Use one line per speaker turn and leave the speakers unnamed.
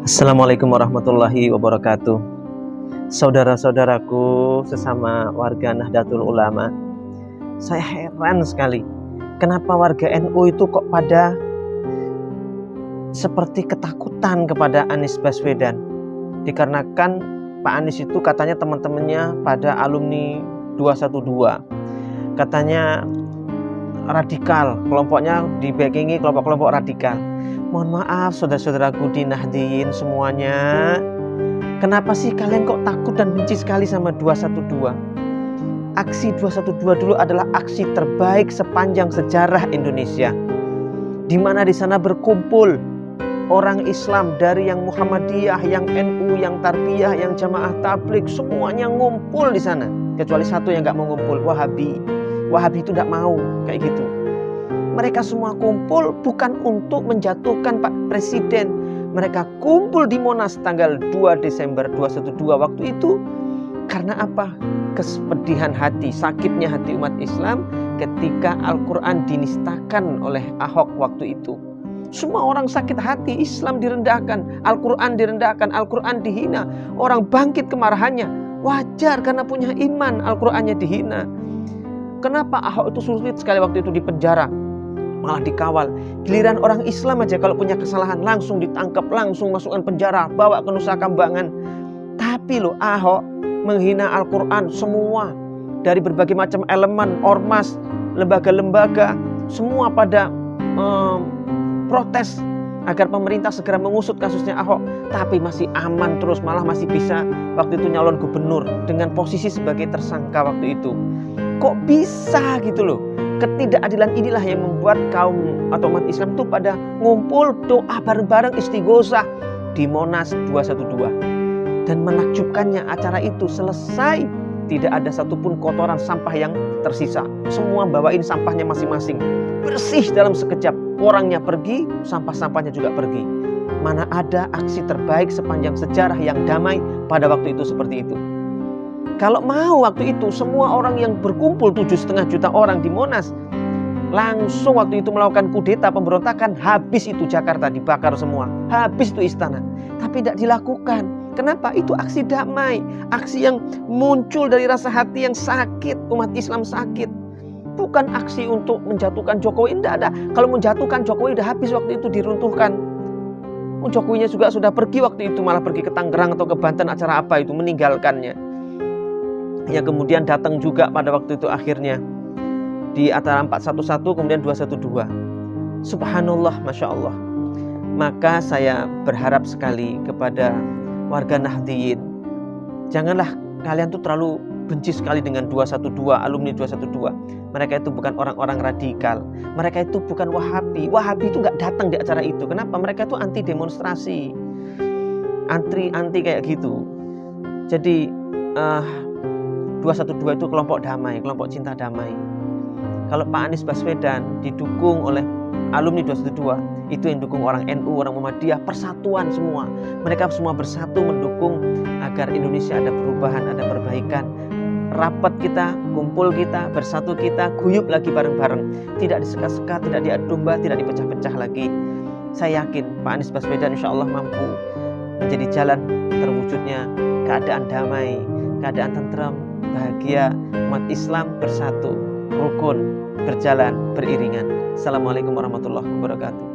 Assalamualaikum warahmatullahi wabarakatuh. Saudara-saudaraku sesama warga Nahdlatul Ulama, saya heran sekali kenapa warga NU itu kok pada seperti ketakutan kepada Anies Baswedan. Dikarenakan Pak Anies itu katanya teman-temannya pada alumni 212, katanya radikal, kelompoknya dibackingi kelompok-kelompok radikal. Mohon maaf saudara-saudaraku di Nahdien semuanya, kenapa sih kalian kok takut dan benci sekali sama 212? Aksi 212 dulu adalah aksi terbaik sepanjang sejarah Indonesia, di mana di sana berkumpul orang Islam dari yang Muhammadiyah, yang NU, yang Tarbiyah, yang Jamaah Tabligh, semuanya ngumpul di sana. Kecuali satu yang nggak mau ngumpul, Wahabi. Wahabi itu nggak mau kayak gitu. Mereka semua kumpul bukan untuk menjatuhkan Pak Presiden. Mereka kumpul di Monas tanggal 2 Desember 212 waktu itu karena apa? Kesedihan hati, sakitnya hati umat Islam ketika Al-Quran dinistakan oleh Ahok waktu itu. Semua orang sakit hati, Islam direndahkan, Al-Quran direndahkan, Al-Quran dihina. Orang bangkit kemarahannya, wajar karena punya iman, Al-Qurannya dihina. Kenapa Ahok itu sulit sekali waktu itu di penjara, malah dikawal. Giliran orang Islam aja kalau punya kesalahan langsung ditangkap, langsung masukkan penjara, bawa ke Nusa Kambangan. Tapi loh Ahok menghina Al-Quran semua, dari berbagai macam elemen, ormas, lembaga-lembaga, semua pada protes agar pemerintah segera mengusut kasusnya Ahok. Tapi masih aman terus, malah masih bisa waktu itu nyalon gubernur dengan posisi sebagai tersangka waktu itu. Kok bisa gitu loh? Ketidakadilan inilah yang membuat kaum atau umat Islam itu pada ngumpul doa bareng-bareng istighosah di Monas 212. Dan menakjubkannya acara itu selesai, tidak ada satupun kotoran sampah yang tersisa. Semua bawain sampahnya masing-masing, bersih dalam sekejap. Orangnya pergi, sampah-sampahnya juga pergi. Mana ada aksi terbaik sepanjang sejarah yang damai pada waktu itu seperti itu. Kalau mau waktu itu semua orang yang berkumpul 7,5 juta orang di Monas langsung waktu itu melakukan kudeta pemberontakan, habis itu Jakarta dibakar semua, habis itu istana. Tapi tidak dilakukan. Kenapa? Itu aksi damai, aksi yang muncul dari rasa hati yang sakit, umat Islam sakit. Bukan aksi untuk menjatuhkan Jokowi, tidak ada. Kalau menjatuhkan Jokowi udah habis waktu itu, diruntuhkan. Jokowinya juga sudah pergi waktu itu, malah pergi ke Tangerang atau ke Banten, acara apa itu, meninggalkannya. Yang kemudian datang juga pada waktu itu akhirnya di acara 411 kemudian 212. Subhanallah, Masya Allah. Maka saya berharap sekali kepada warga Nahdien, janganlah kalian tuh terlalu benci sekali dengan 212, alumni 212. Mereka itu bukan orang-orang radikal, mereka itu bukan Wahabi. Wahabi itu gak datang di acara itu. Kenapa? Mereka itu anti demonstrasi, anti kayak gitu. Jadi 212 itu kelompok damai, kelompok cinta damai. Kalau Pak Anies Baswedan didukung oleh alumni 212, itu yang dukung orang NU, orang Muhammadiyah, persatuan semua. Mereka semua bersatu mendukung agar Indonesia ada perubahan, ada perbaikan. Rapat kita, kumpul kita, bersatu kita, guyup lagi bareng-bareng. Tidak diseka-seka, tidak diadu domba, tidak dipecah-pecah lagi. Saya yakin Pak Anies Baswedan insya Allah mampu menjadi jalan terwujudnya keadaan damai, keadaan tentram, bahagia, umat Islam bersatu, rukun, berjalan beriringan. Assalamualaikum warahmatullahi wabarakatuh.